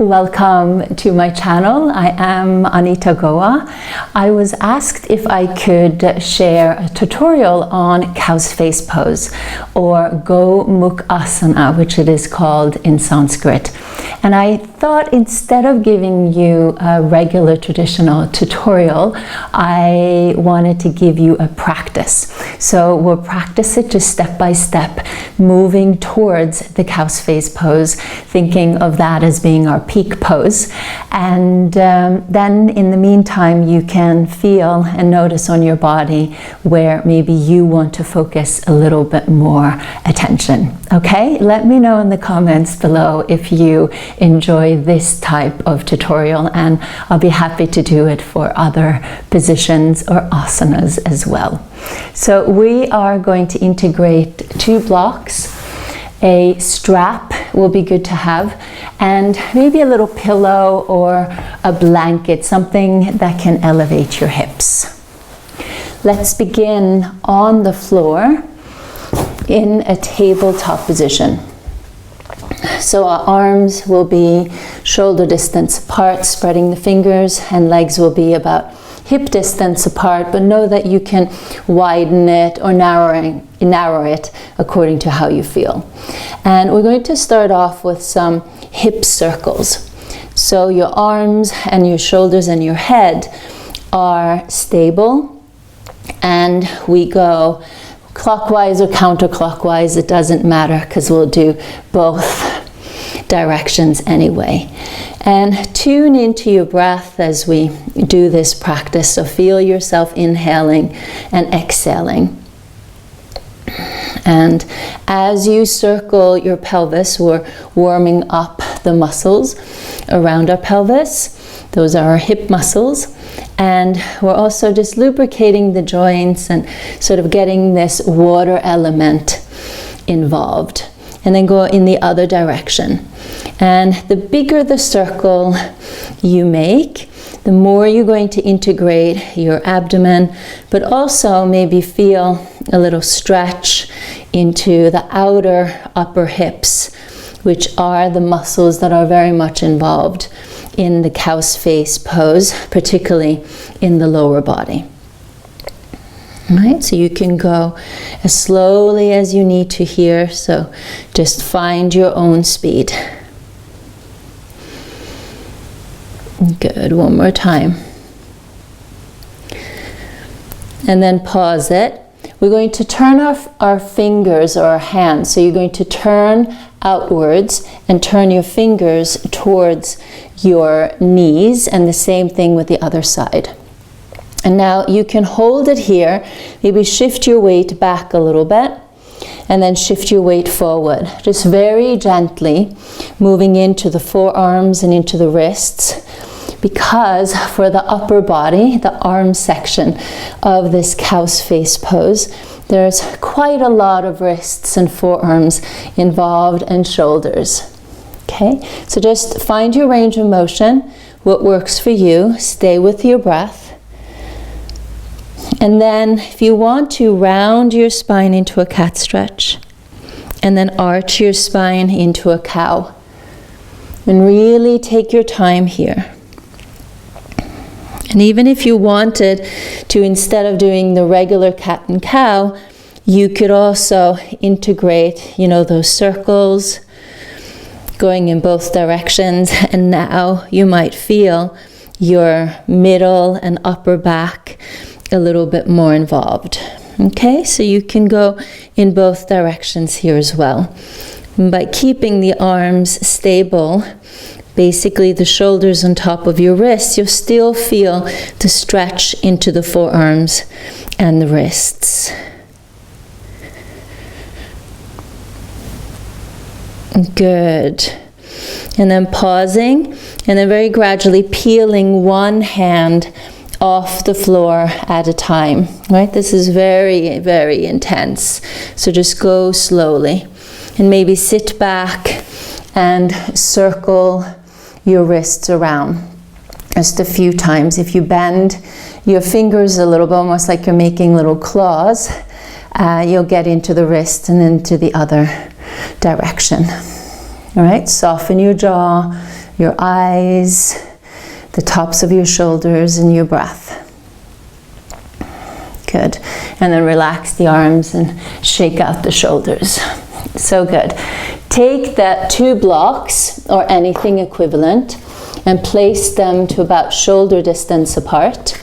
Welcome to my channel. I am Anita Goa. I was asked if I could share a tutorial on COWSFACE pose, or Go Mukh Asana, which it is called in Sanskrit. And I thought instead of giving you a regular traditional tutorial, I wanted to give you a practice. So we'll practice it just step by step, moving towards the COWSFACE pose, thinking of that as being our peak pose. And then in the meantime, you can feel and notice on your body where maybe you want to focus a little bit more attention. Okay, let me know in the comments below if you enjoy this type of tutorial, and I'll be happy to do it for other positions or asanas as well. So we are going to integrate 2 blocks. A strap will be good to have, and maybe a little pillow or a blanket, something that can elevate your hips. Let's begin on the floor in a tabletop position. So our arms will be shoulder distance apart, spreading the fingers, and legs will be about hip distance apart, but know that you can widen it or narrow it according to how you feel. And we're going to start off with some hip circles. So your arms and your shoulders and your head are stable, and we go clockwise or counterclockwise. It doesn't matter because we'll do both directions anyway. And tune into your breath as we do this practice. So feel yourself inhaling and exhaling. And as you circle your pelvis, we're warming up the muscles around our pelvis. Those are our hip muscles. And we're also just lubricating the joints and sort of getting this water element involved. And then go in the other direction. And the bigger the circle you make, the more you're going to integrate your abdomen, but also maybe feel a little stretch into the outer upper hips, which are the muscles that are very much involved in the COWSFACE pose, particularly in the lower body. All right, so you can go as slowly as you need to here, so just find your own speed. Good, one more time. And then pause it. We're going to turn our fingers or our hands, so you're going to turn outwards and turn your fingers towards your knees, and the same thing with the other side. And now you can hold it here, maybe shift your weight back a little bit, and then shift your weight forward. Just very gently moving into the forearms and into the wrists, because for the upper body, the arm section of this COWSFACE pose, there's quite a lot of wrists and forearms involved, and shoulders. Okay, so just find your range of motion, what works for you, stay with your breath. And then if you want to, round your spine into a cat stretch, and then arch your spine into a cow. And really take your time here. And even if you wanted to, instead of doing the regular cat and cow, you could also integrate, those circles going in both directions. And now you might feel your middle and upper back a little bit more involved. Okay, so you can go in both directions here as well. And by keeping the arms stable, basically the shoulders on top of your wrists, you'll still feel the stretch into the forearms and the wrists. Good. And then pausing, and then very gradually peeling one hand off the floor at a time, right? This is very, very intense. So just go slowly, and maybe sit back and circle your wrists around just a few times. If you bend your fingers a little bit, almost like you're making little claws, you'll get into the wrist and into the other direction. All right, soften your jaw, your eyes, the tops of your shoulders, and your breath. Good. And then relax the arms and shake out the shoulders. So good. Take the 2 blocks or anything equivalent and place them to about shoulder distance apart,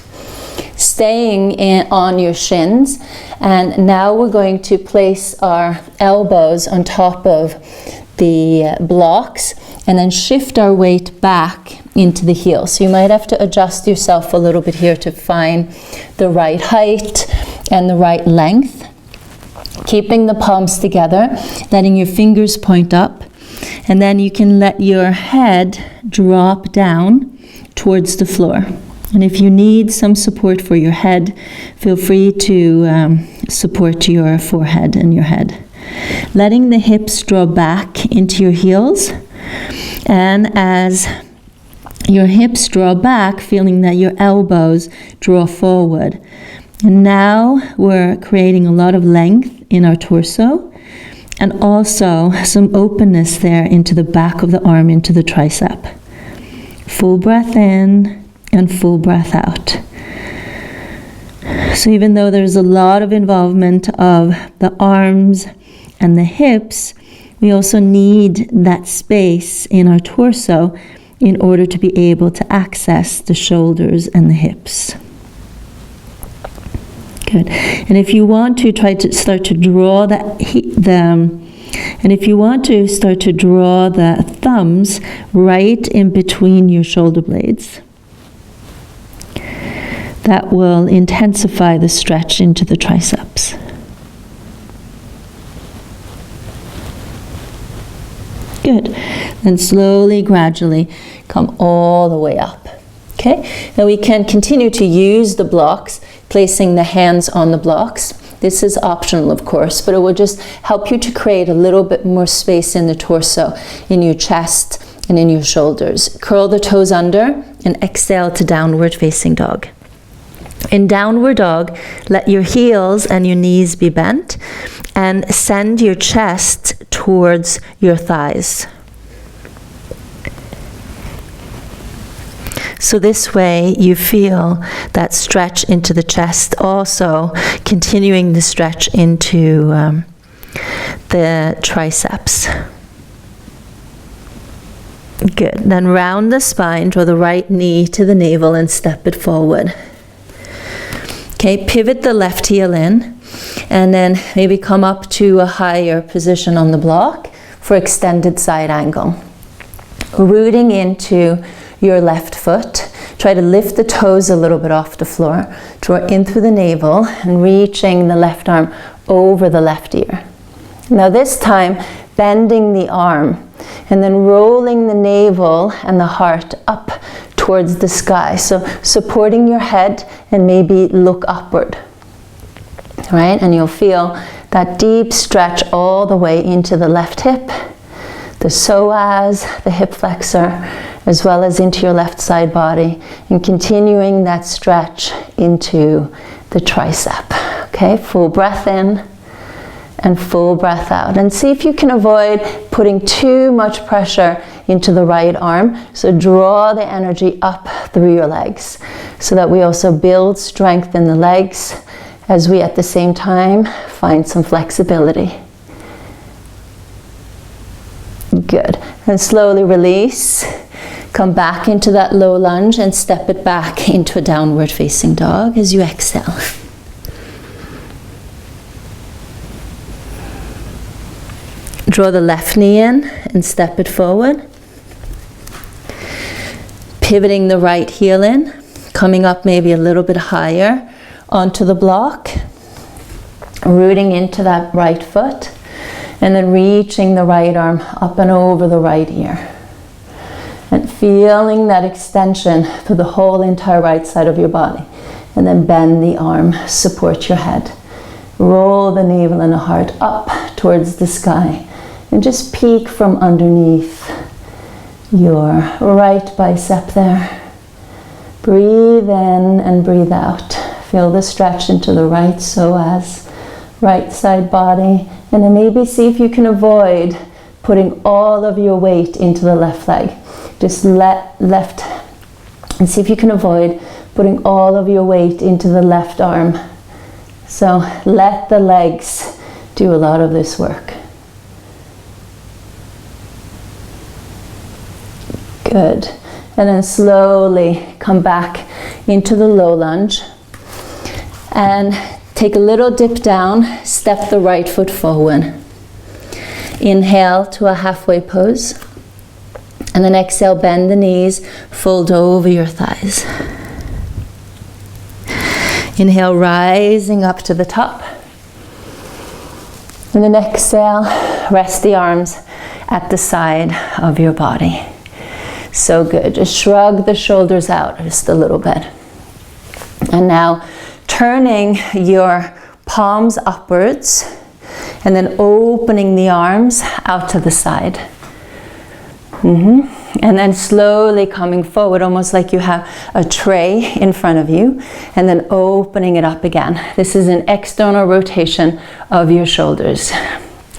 staying on your shins. And now we're going to place our elbows on top of the blocks and then shift our weight back into the heels. So you might have to adjust yourself a little bit here to find the right height and the right length. Keeping the palms together, letting your fingers point up, and then you can let your head drop down towards the floor. And if you need some support for your head, feel free to support your forehead and your head. Letting the hips draw back into your heels, and as your hips draw back, feeling that your elbows draw forward. And now we're creating a lot of length in our torso, and also some openness there into the back of the arm, into the tricep. Full breath in and full breath out. So even though there's a lot of involvement of the arms and the hips, we also need that space in our torso in order to be able to access the shoulders and the hips. Good. And if you want to try to start to draw the thumbs right in between your shoulder blades, that will intensify the stretch into the triceps. Good. Then slowly, gradually come all the way up. Okay. Now we can continue to use the blocks, placing the hands on the blocks. This is optional, of course, but it will just help you to create a little bit more space in the torso, in your chest, and in your shoulders. Curl the toes under and exhale to downward facing dog. In downward dog, let your heels and your knees be bent and send your chest towards your thighs. So this way you feel that stretch into the chest, also continuing the stretch into the triceps. Good. Then round the spine, draw the right knee to the navel and step it forward. Okay, pivot the left heel in, and then maybe come up to a higher position on the block for extended side angle. Rooting into your left foot, try to lift the toes a little bit off the floor, draw in through the navel and reaching the left arm over the left ear. Now this time, bending the arm and then rolling the navel and the heart up towards the sky. So supporting your head and maybe look upward, right? And you'll feel that deep stretch all the way into the left hip, the psoas, the hip flexor, as well as into your left side body, and continuing that stretch into the tricep. Okay, full breath in and full breath out. And see if you can avoid putting too much pressure into the right arm. So draw the energy up through your legs so that we also build strength in the legs as we at the same time find some flexibility. Good. And slowly release. Come back into that low lunge and step it back into a downward facing dog as you exhale. Draw the left knee in and step it forward. Pivoting the right heel in, coming up maybe a little bit higher onto the block. Rooting into that right foot. And then reaching the right arm up and over the right ear. And feeling that extension through the whole entire right side of your body. And then bend the arm, support your head. Roll the navel and the heart up towards the sky. And just peek from underneath your right bicep there. Breathe in and breathe out. Feel the stretch into the right psoas, right side body. And then maybe see if you can avoid putting all of your weight into the left leg. Just left, and see if you can avoid putting all of your weight into the left arm. So let the legs do a lot of this work. Good. And then slowly come back into the low lunge. And take a little dip down, step the right foot forward. Inhale to a halfway pose. And then exhale, bend the knees, fold over your thighs. Inhale, rising up to the top. And then exhale, rest the arms at the side of your body. So good. Just shrug the shoulders out just a little bit. And now turning your palms upwards and then opening the arms out to the side. And then slowly coming forward, almost like you have a tray in front of you, and then opening it up again. This is an external rotation of your shoulders.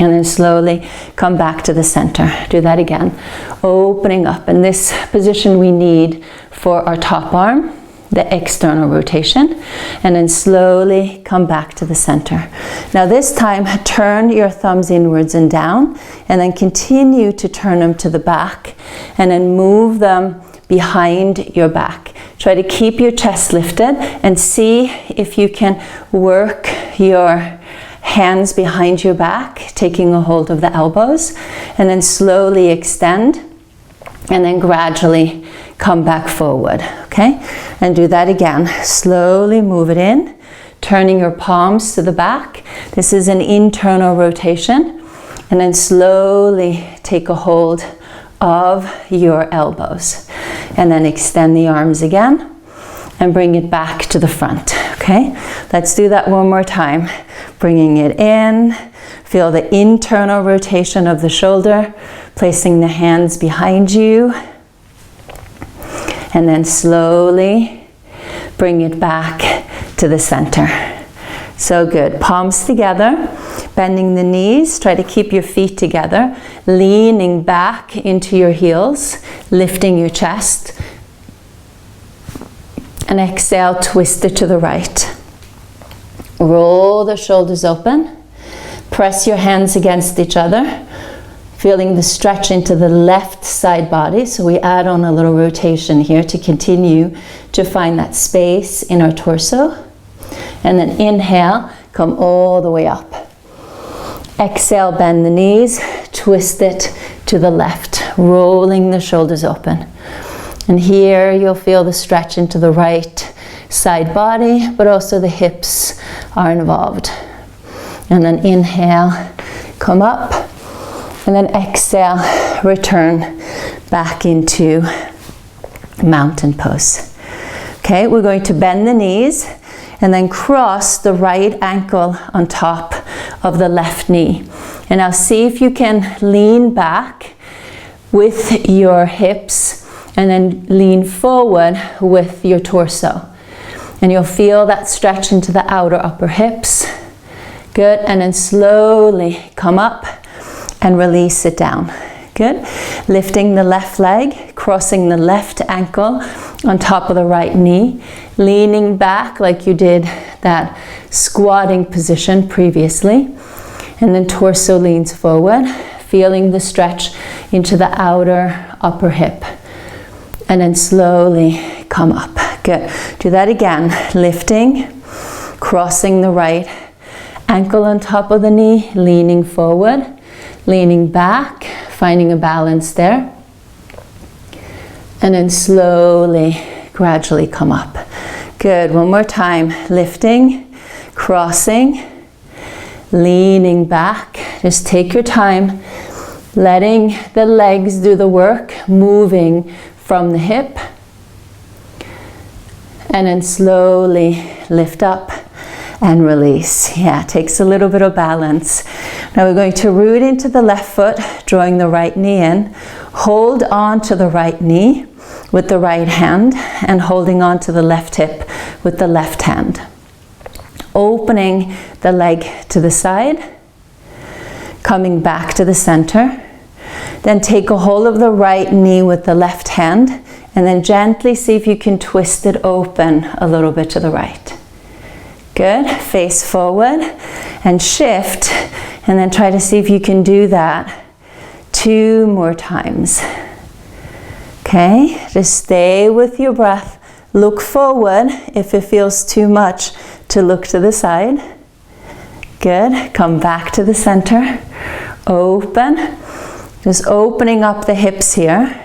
And then slowly come back to the center. Do that again. Opening up. And this position we need for our top arm, the external rotation. And then slowly come back to the center. Now this time, turn your thumbs inwards and down, and then continue to turn them to the back, and then move them behind your back. Try to keep your chest lifted and see if you can work your hands behind your back, taking a hold of the elbows, and then slowly extend, and then gradually come back forward, okay? And do that again. Slowly move it in, turning your palms to the back. This is an internal rotation. And then slowly take a hold of your elbows. And then extend the arms again and bring it back to the front, okay? Let's do that one more time. Bringing it in, feel the internal rotation of the shoulder, placing the hands behind you, and then slowly bring it back to the center. So good. Palms together, bending the knees, try to keep your feet together, leaning back into your heels, lifting your chest, and exhale, twist it to the right. Roll the shoulders open. Press your hands against each other, feeling the stretch into the left side body. So we add on a little rotation here to continue to find that space in our torso. And then inhale, come all the way up. Exhale, bend the knees, twist it to the left, rolling the shoulders open. And here you'll feel the stretch into the right side body, but also the hips are involved. And then inhale, come up, and then exhale, return back into mountain pose. Okay, we're going to bend the knees and then cross the right ankle on top of the left knee. And now see if you can lean back with your hips and then lean forward with your torso. And you'll feel that stretch into the outer upper hips. Good, and then slowly come up and release it down. Good. Lifting the left leg, crossing the left ankle on top of the right knee, leaning back like you did that squatting position previously. And then torso leans forward, feeling the stretch into the outer upper hip. And then slowly come up. Good. Do that again. Lifting, crossing the right ankle on top of the knee, leaning forward, leaning back, finding a balance there. And then slowly, gradually come up. Good. One more time. Lifting, crossing, leaning back. Just take your time, letting the legs do the work, moving from the hip. And then slowly lift up and release. Yeah, it takes a little bit of balance. Now we're going to root into the left foot, drawing the right knee in. Hold on to the right knee with the right hand and holding on to the left hip with the left hand. Opening the leg to the side, coming back to the center, Then take a hold of the right knee with the left hand, and then gently see if you can twist it open a little bit to the right. Good. Face forward and shift, and then try to see if you can do that 2 more times. Okay, just stay with your breath. Look forward. If it feels too much, to look to the side. Good. Come back to the center. Open. Just opening up the hips here.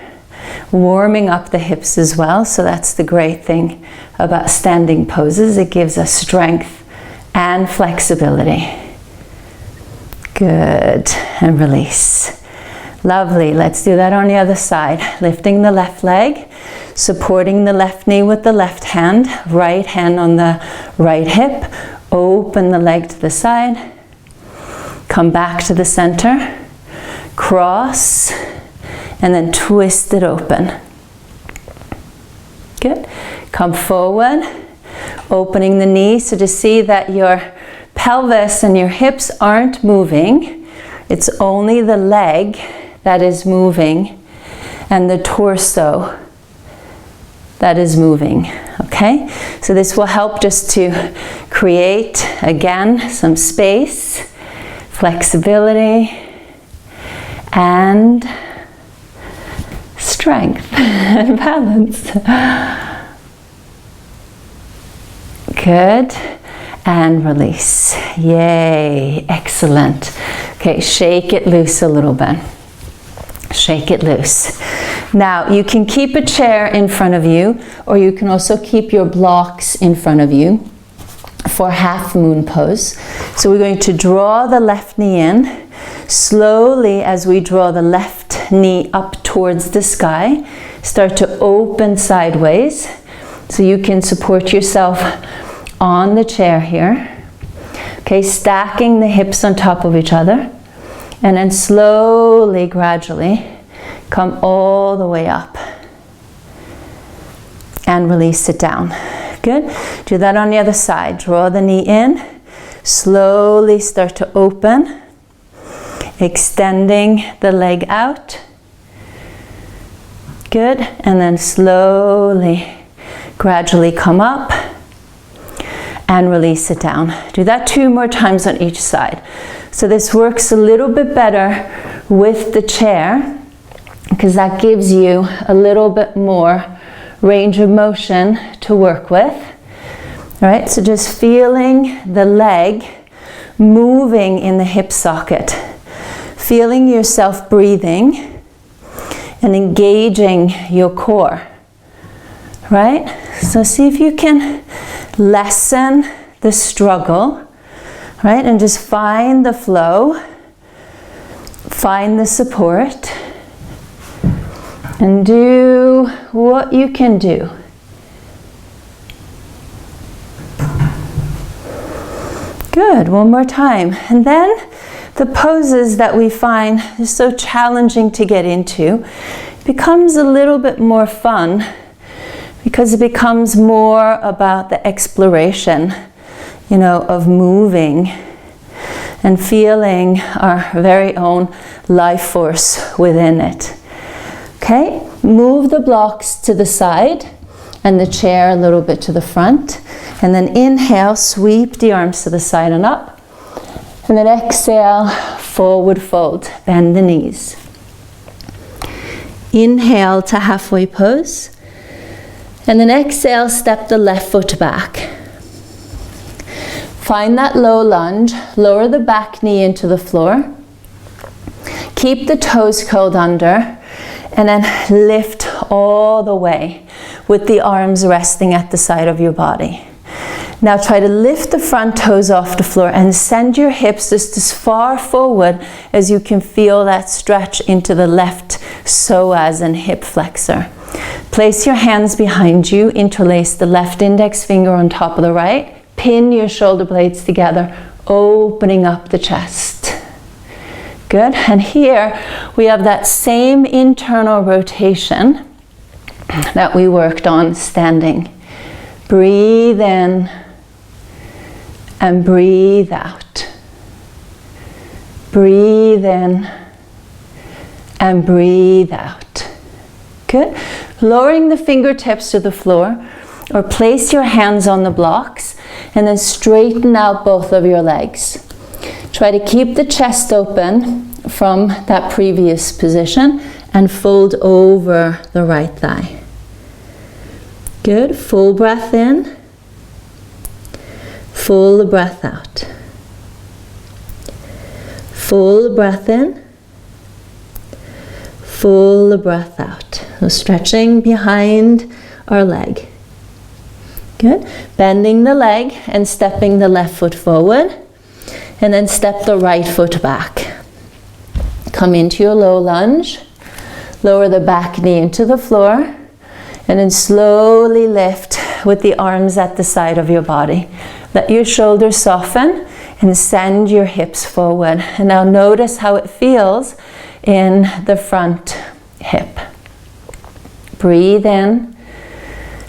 Warming up the hips as well. So that's the great thing about standing poses. It gives us strength and flexibility. Good. And release. Lovely. Let's do that on the other side. Lifting the left leg, supporting the left knee with the left hand, right hand on the right hip. Open the leg to the side. Come back to the center. Cross. And then twist it open. Good. Come forward. Opening the knee. So to see that your pelvis and your hips aren't moving. It's only the leg that is moving and the torso that is moving. Okay? So this will help just to create, again, some space, flexibility, and strength and balance. Good. And release. Yay. Excellent. Okay, shake it loose a little bit. Shake it loose. Now, you can keep a chair in front of you, or you can also keep your blocks in front of you for half moon pose. So we're going to draw the left knee in. Slowly, as we draw the left knee up towards the sky, start to open sideways. So you can support yourself on the chair here. Okay, stacking the hips on top of each other. And then slowly, gradually, come all the way up. And release it down. Good. Do that on the other side. Draw the knee in. Slowly start to open. Extending the leg out. Good. And then slowly, gradually come up. And release it down. Do that 2 more times on each side. So this works a little bit better with the chair, because that gives you a little bit more range of motion to work with. All right, so just feeling the leg moving in the hip socket, feeling yourself breathing and engaging your core. Right? So see if you can lessen the struggle. Right? And just find the flow, find the support, and do what you can do. Good, one more time. And then the poses that we find are so challenging to get into becomes a little bit more fun, because it becomes more about the exploration, you know, of moving and feeling our very own life force within it. Okay, move the blocks to the side and the chair a little bit to the front. And then inhale, sweep the arms to the side and up. And then exhale, forward fold, bend the knees. Inhale to halfway pose. And then exhale, step the left foot back. Find that low lunge, lower the back knee into the floor. Keep the toes curled under, and then lift all the way with the arms resting at the side of your body. Now try to lift the front toes off the floor and send your hips just as far forward as you can feel that stretch into the left psoas and hip flexor. Place your hands behind you, interlace the left index finger on top of the right. Pin your shoulder blades together, opening up the chest. Good. And here we have that same internal rotation that we worked on standing. Breathe in and breathe out. Breathe in and breathe out. Good. Lowering the fingertips to the floor, or place your hands on the blocks and then straighten out both of your legs. Try to keep the chest open from that previous position and fold over the right thigh. Good. Full breath in. Full breath out. Full breath in. Full breath out. So stretching behind our leg. Good. Bending the leg and stepping the left foot forward. And then step the right foot back. Come into your low lunge. Lower the back knee into the floor. And then slowly lift with the arms at the side of your body. Let your shoulders soften and send your hips forward. And now notice how it feels in the front hip. Breathe in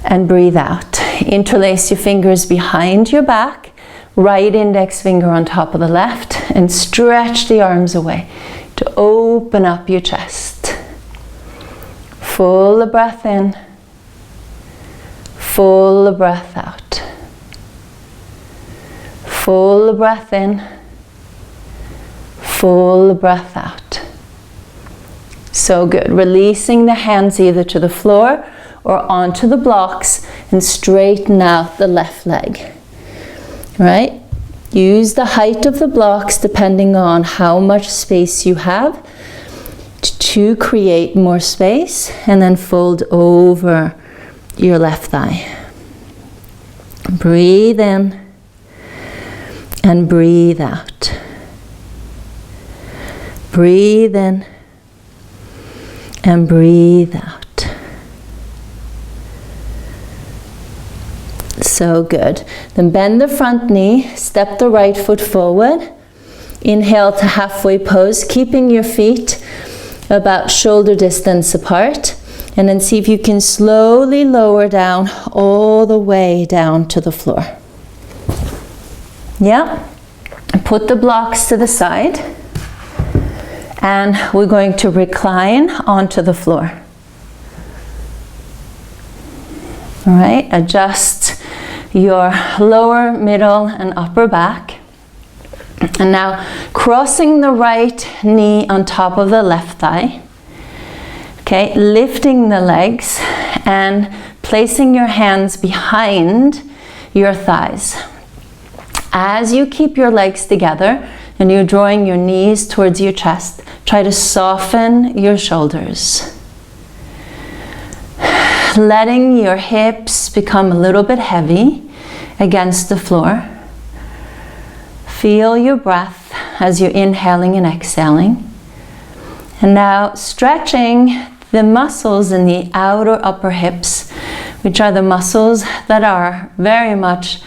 and breathe out. Interlace your fingers behind your back. Right index finger on top of the left, and stretch the arms away to open up your chest. Full breath in. Full breath out. Full breath in. Full breath out. So good. Releasing the hands either to the floor or onto the blocks and straighten out the left leg. Right? Use the height of the blocks depending on how much space you have to create more space, and then fold over your left thigh. Breathe in and breathe out. Breathe in and breathe out. So good. Then bend the front knee, step the right foot forward. Inhale to halfway pose, keeping your feet about shoulder distance apart. And then see if you can slowly lower down all the way down to the floor. Yeah. Put the blocks to the side. And we're going to recline onto the floor. All right, adjust your lower, middle, and upper back. And now crossing the right knee on top of the left thigh. Okay, lifting the legs and placing your hands behind your thighs. As you keep your legs together and you're drawing your knees towards your chest, try to soften your shoulders. Letting your hips become a little bit heavy against the floor. Feel your breath as you're inhaling and exhaling. And now stretching the muscles in the outer upper hips, which are the muscles that are very much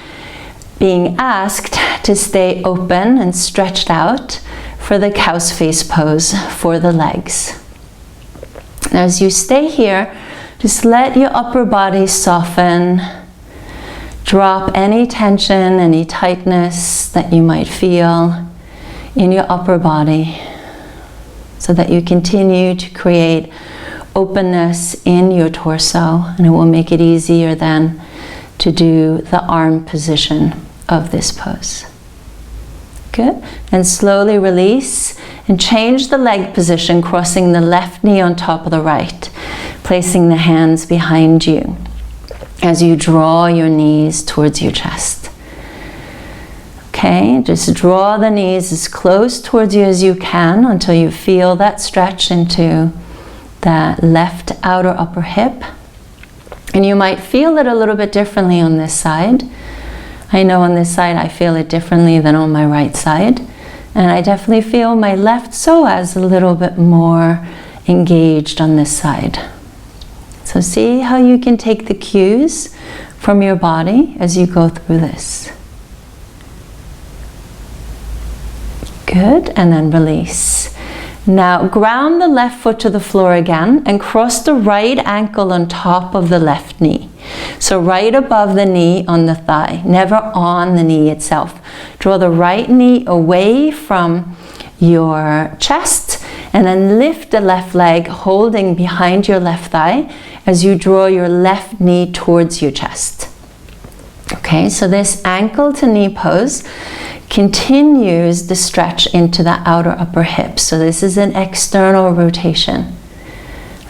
being asked to stay open and stretched out for the COWSFACE pose for the legs. Now as you stay here, just let your upper body soften. Drop any tension, any tightness that you might feel in your upper body so that you continue to create openness in your torso, and it will make it easier then to do the arm position of this pose. Good. And slowly release and change the leg position, crossing the left knee on top of the right, placing the hands behind you as you draw your knees towards your chest. Okay, just draw the knees as close towards you as you can until you feel that stretch into that left outer upper hip. And you might feel it a little bit differently on this side. I know on this side I feel it differently than on my right side. And I definitely feel my left psoas a little bit more engaged on this side. So see how you can take the cues from your body as you go through this. Good, and then release. Now ground the left foot to the floor again and cross the right ankle on top of the left knee. So right above the knee on the thigh, never on the knee itself. Draw the right knee away from your chest And then lift the left leg, holding behind your left thigh as you draw your left knee towards your chest. Okay, so this ankle to knee pose continues the stretch into the outer upper hip. So this is an external rotation.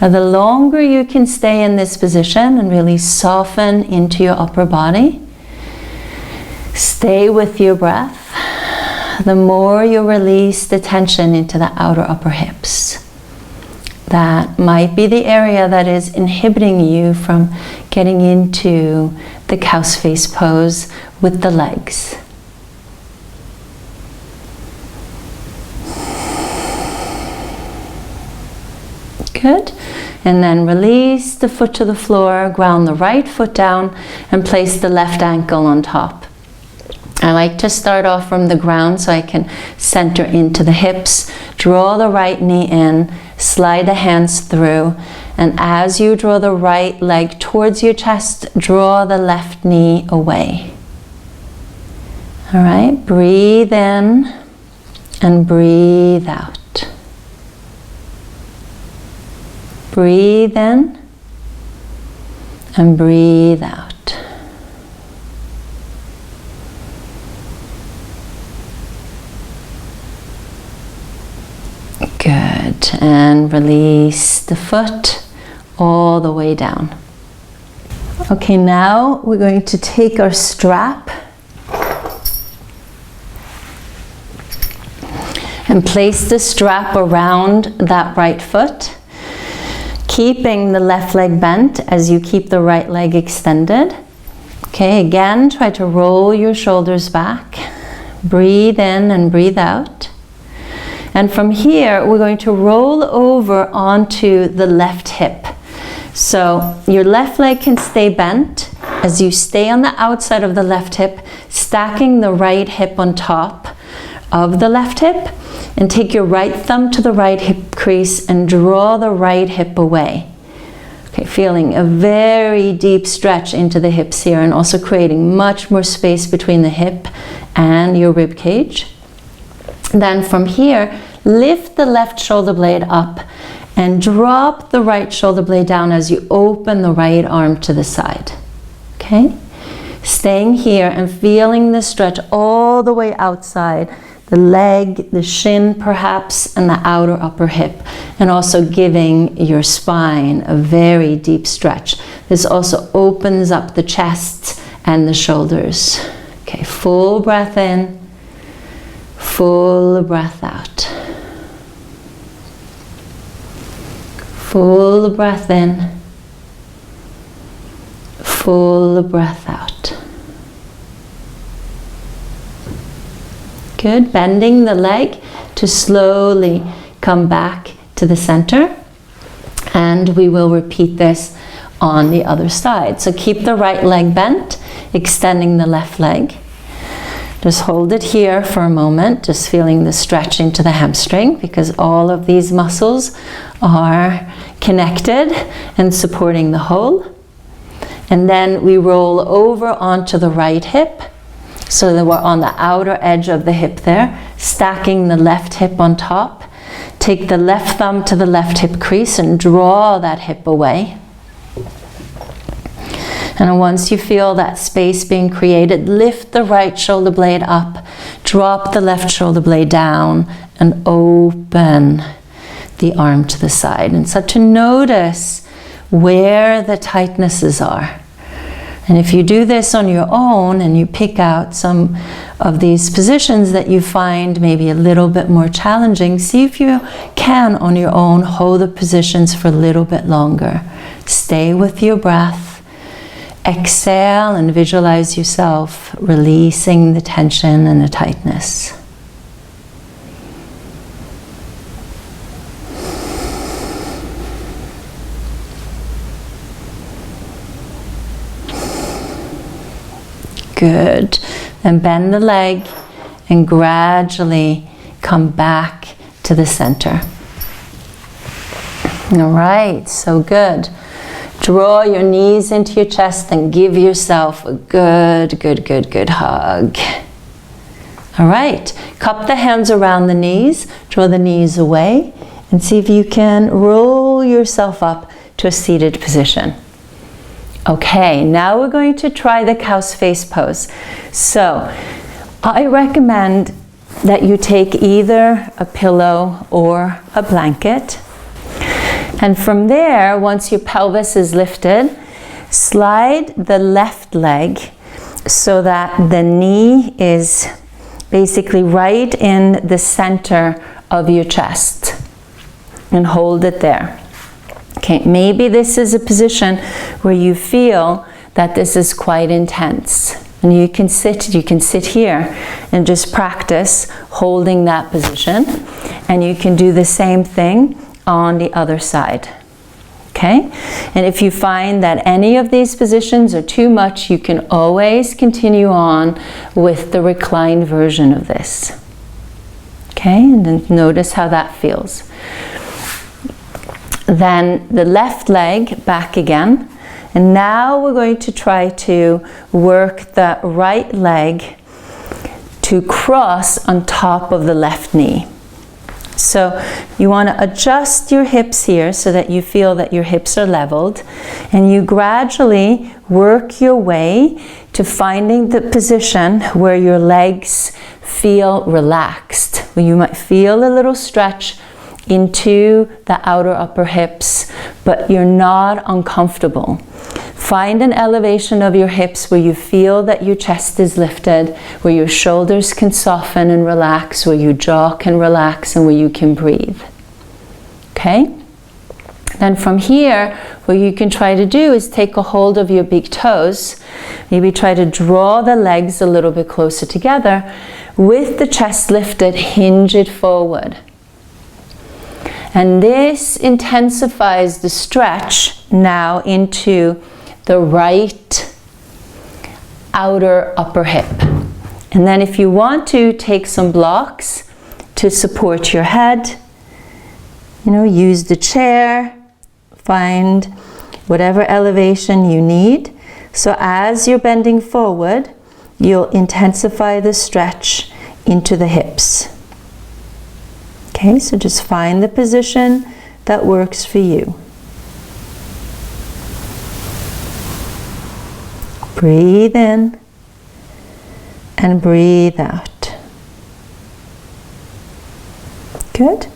Now the longer you can stay in this position and really soften into your upper body, stay with your breath, the more you release the tension into the outer upper hips. That might be the area that is inhibiting you from getting into the COWSFACE pose with the legs. Good. And then release the foot to the floor, ground the right foot down, and place the left ankle on top. I like to start off from the ground so I can center into the hips. Draw the right knee in, slide the hands through, and as you draw the right leg towards your chest, draw the left knee away. All right, breathe in and breathe out. Breathe in and breathe out. Good, and release the foot all the way down. Okay, now we're going to take our strap and place the strap around that right foot, keeping the left leg bent as you keep the right leg extended. Okay, again, try to roll your shoulders back. Breathe in and breathe out. And from here, we're going to roll over onto the left hip. So your left leg can stay bent as you stay on the outside of the left hip, stacking the right hip on top of the left hip, and take your right thumb to the right hip crease and draw the right hip away. Okay, feeling a very deep stretch into the hips here and also creating much more space between the hip and your rib cage. Then from here, lift the left shoulder blade up and drop the right shoulder blade down as you open the right arm to the side. Okay? Staying here and feeling the stretch all the way outside, the leg, the shin perhaps, and the outer upper hip, and also giving your spine a very deep stretch. This also opens up the chest and the shoulders. Okay, full breath in, full breath out. Full breath in, full breath out. Good, bending the leg to slowly come back to the center. And we will repeat this on the other side. So keep the right leg bent, extending the left leg. Just hold it here for a moment, just feeling the stretch into the hamstring because all of these muscles are connected and supporting the whole. And then we roll over onto the right hip so that we're on the outer edge of the hip there, stacking the left hip on top. Take the left thumb to the left hip crease and draw that hip away. And once you feel that space being created, lift the right shoulder blade up, drop the left shoulder blade down, and open the arm to the side. And so to notice where the tightnesses are. And if you do this on your own and you pick out some of these positions that you find maybe a little bit more challenging, see if you can on your own hold the positions for a little bit longer. Stay with your breath. Exhale and visualize yourself releasing the tension and the tightness. Good. Then bend the leg and gradually come back to the center. All right, so good. Draw your knees into your chest and give yourself a good hug. All right, cup the hands around the knees, draw the knees away, and see if you can roll yourself up to a seated position. Okay, now we're going to try the COWSFACE pose. So I recommend that you take either a pillow or a blanket. And from there, once your pelvis is lifted, slide the left leg so that the knee is basically right in the center of your chest. And hold it there. Okay, maybe this is a position where you feel that this is quite intense. And you can sit here and just practice holding that position. And you can do the same thing on the other side. Okay? And if you find that any of these positions are too much, you can always continue on with the reclined version of this. Okay? And then notice how that feels. Then the left leg back again. And now we're going to try to work the right leg to cross on top of the left knee. So you want to adjust your hips here so that you feel that your hips are leveled, and you gradually work your way to finding the position where your legs feel relaxed. Where you might feel a little stretch into the outer upper hips, but you're not uncomfortable. Find an elevation of your hips where you feel that your chest is lifted, where your shoulders can soften and relax, where your jaw can relax, and where you can breathe. Okay? Then from here, what you can try to do is take a hold of your big toes. Maybe try to draw the legs a little bit closer together. With the chest lifted, hinge it forward. And this intensifies the stretch now into the right outer upper hip. And then if you want to, take some blocks to support your head. You know, use the chair, find whatever elevation you need. So as you're bending forward, you'll intensify the stretch into the hips. Okay, so just find the position that works for you. Breathe in and breathe out. Good.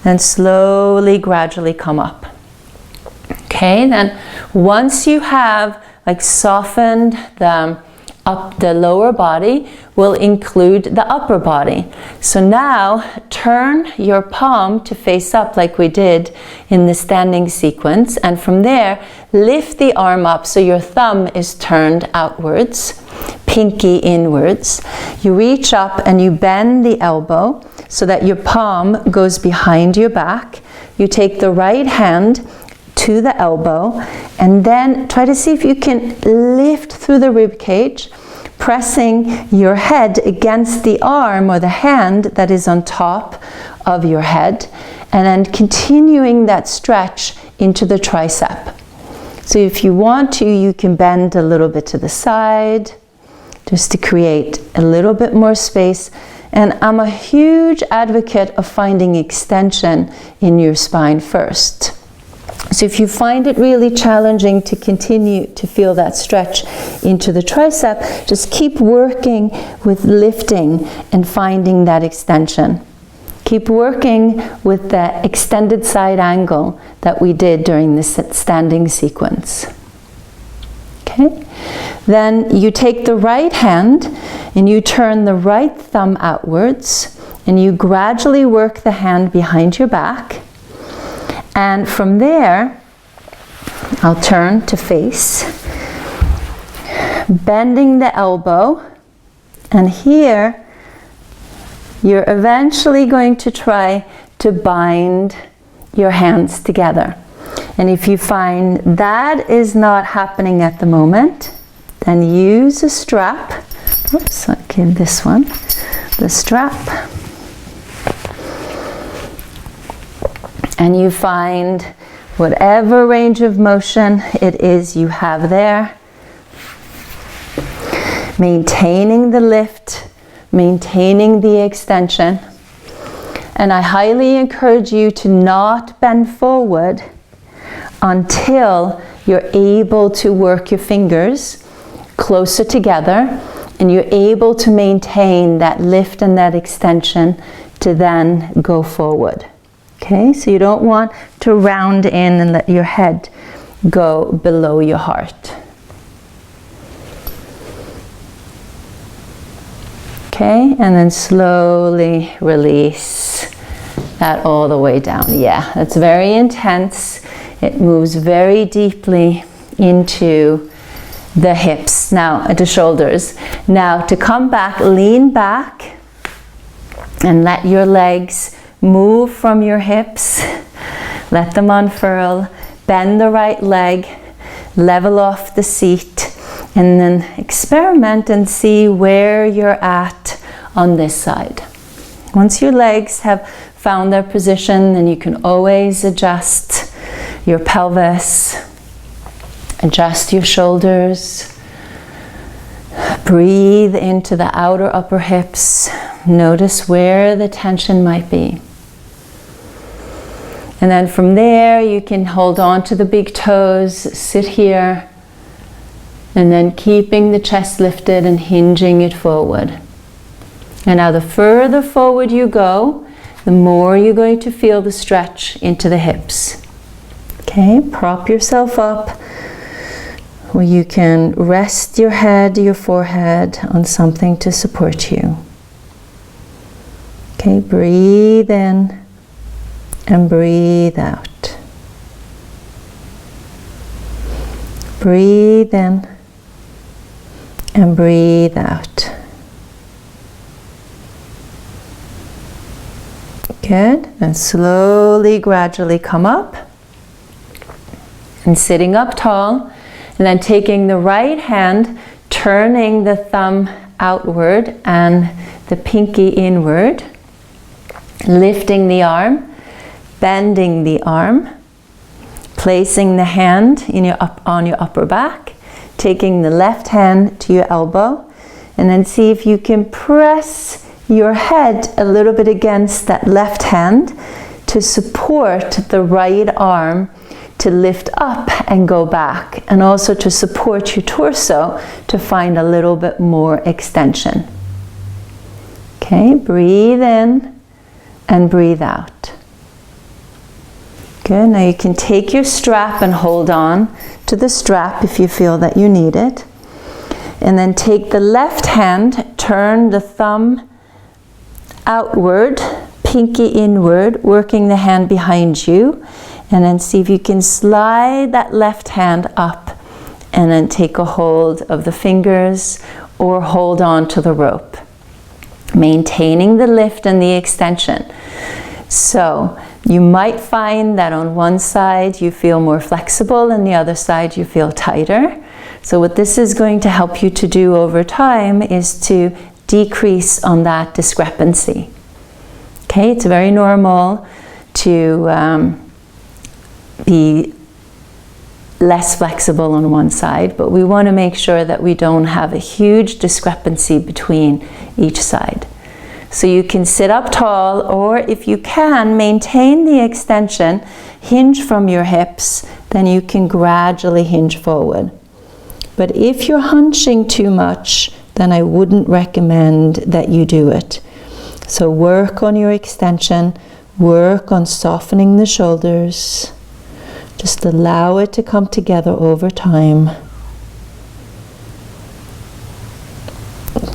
And slowly, gradually come up. Okay, then once you have softened the lower body, will include the upper body. So now turn your palm to face up like we did in the standing sequence, and from there lift the arm up so your thumb is turned outwards, pinky inwards. You reach up and you bend the elbow so that your palm goes behind your back. You take the right hand to the elbow and then try to see if you can lift through the rib cage, pressing your head against the arm or the hand that is on top of your head, and then continuing that stretch into the tricep. So if you want to, you can bend a little bit to the side just to create a little bit more space. And I'm a huge advocate of finding extension in your spine first. So if you find it really challenging to continue to feel that stretch into the tricep, just keep working with lifting and finding that extension. Keep working with the extended side angle that we did during this standing sequence. Okay? Then you take the right hand and you turn the right thumb outwards and you gradually work the hand behind your back. And from there, I'll turn to face, bending the elbow, and here you're eventually going to try to bind your hands together. And if you find that is not happening at the moment, then use a strap. Oops, I'll give this one the strap. And you find whatever range of motion it is you have there. Maintaining the lift, maintaining the extension. And I highly encourage you to not bend forward until you're able to work your fingers closer together and you're able to maintain that lift and that extension to then go forward. Okay, so you don't want to round in and let your head go below your heart. Okay, and then slowly release that all the way down. Yeah, that's very intense. It moves very deeply into the hips, now the shoulders. Now to come back, lean back and let your legs move from your hips. Let them unfurl. Bend the right leg, level off the seat, and then experiment and see where you're at on this side. Once your legs have found their position, then you can always adjust your pelvis, adjust your shoulders, breathe into the outer upper hips, notice where the tension might be. And then from there you can hold on to the big toes, sit here, and then keeping the chest lifted and hinging it forward. And now the further forward you go, the more you're going to feel the stretch into the hips. Okay, prop yourself up where you can rest your head, your forehead on something to support you. Okay, breathe in and breathe out. Breathe in and breathe out. Good, and slowly, gradually come up and sitting up tall, and then taking the right hand, turning the thumb outward and the pinky inward, lifting the arm, bending the arm, placing the hand on your upper back, taking the left hand to your elbow, and then see if you can press your head a little bit against that left hand to support the right arm to lift up and go back, and also to support your torso to find a little bit more extension. Okay, breathe in and breathe out. Good, now you can take your strap and hold on to the strap if you feel that you need it. And then take the left hand, turn the thumb outward, pinky inward, working the hand behind you. And then see if you can slide that left hand up and then take a hold of the fingers or hold on to the rope, maintaining the lift and the extension. So you might find that on one side you feel more flexible and the other side you feel tighter. So what this is going to help you to do over time is to decrease on that discrepancy. Okay, it's very normal to be less flexible on one side, but we want to make sure that we don't have a huge discrepancy between each side. So you can sit up tall, or if you can, maintain the extension, hinge from your hips, then you can gradually hinge forward. But if you're hunching too much, then I wouldn't recommend that you do it. So work on your extension, work on softening the shoulders. Just allow it to come together over time.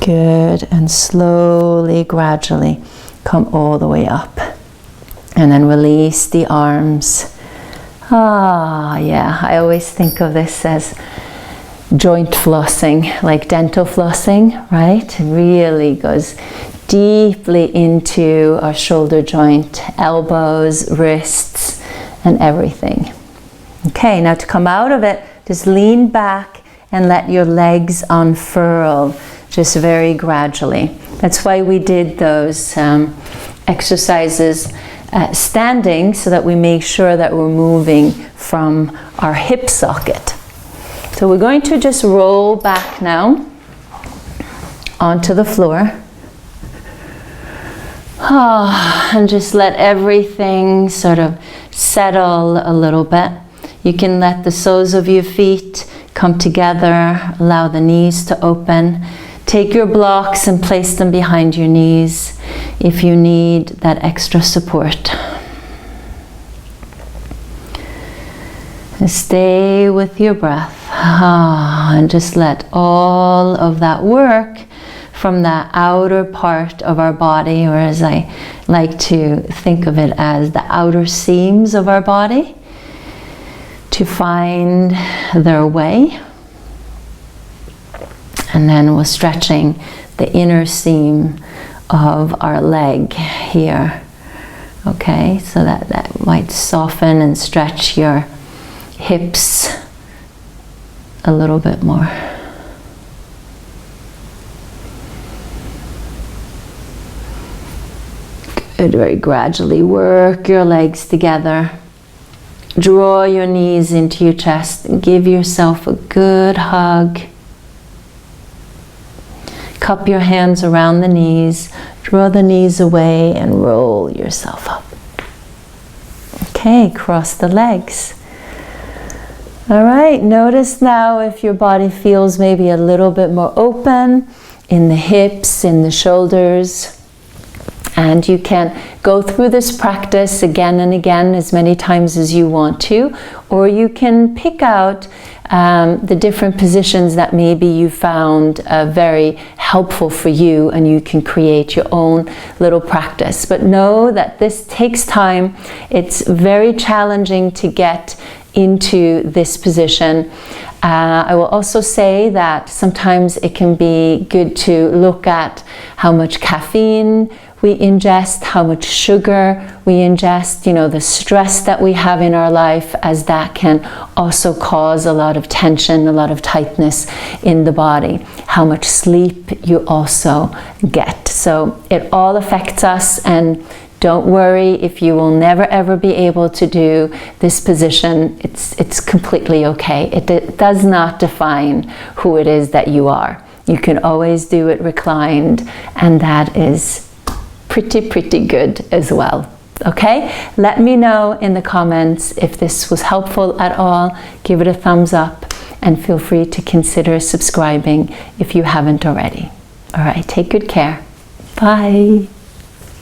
Good, and slowly, gradually come all the way up. And then release the arms. Ah, yeah, I always think of this as joint flossing, like dental flossing, right? It really goes deeply into our shoulder joint, elbows, wrists, and everything. Okay, now to come out of it, just lean back and let your legs unfurl, just very gradually. That's why we did those exercises standing, so that we make sure that we're moving from our hip socket. So we're going to just roll back now onto the floor. And just let everything sort of settle a little bit. You can let the soles of your feet come together, allow the knees to open. Take your blocks and place them behind your knees if you need that extra support. And stay with your breath. And just let all of that work from the outer part of our body, or as I like to think of it as the outer seams of our body, to find their way. And then we're stretching the inner seam of our leg here. Okay, so that might soften and stretch your hips a little bit more. Good, very gradually work your legs together. Draw your knees into your chest and give yourself a good hug. Cup your hands around the knees, draw the knees away and roll yourself up. Okay, cross the legs. All right, notice now if your body feels maybe a little bit more open in the hips, in the shoulders. And you can go through this practice again and again as many times as you want to, or you can pick out the different positions that maybe you found very helpful for you, and you can create your own little practice. But know that this takes time. It's very challenging to get into this position. I will also say that sometimes it can be good to look at how much caffeine we ingest, how much sugar we ingest, the stress that we have in our life, as that can also cause a lot of tension, a lot of tightness in the body. How much sleep you also get. So it all affects us, and don't worry if you will never ever be able to do this position. It's completely okay. It does not define who it is that you are. You can always do it reclined, and that is pretty good as well. Okay, let me know in the comments if this was helpful at all. Give it a thumbs up, and feel free to consider subscribing if you haven't already. All right, take good care. Bye.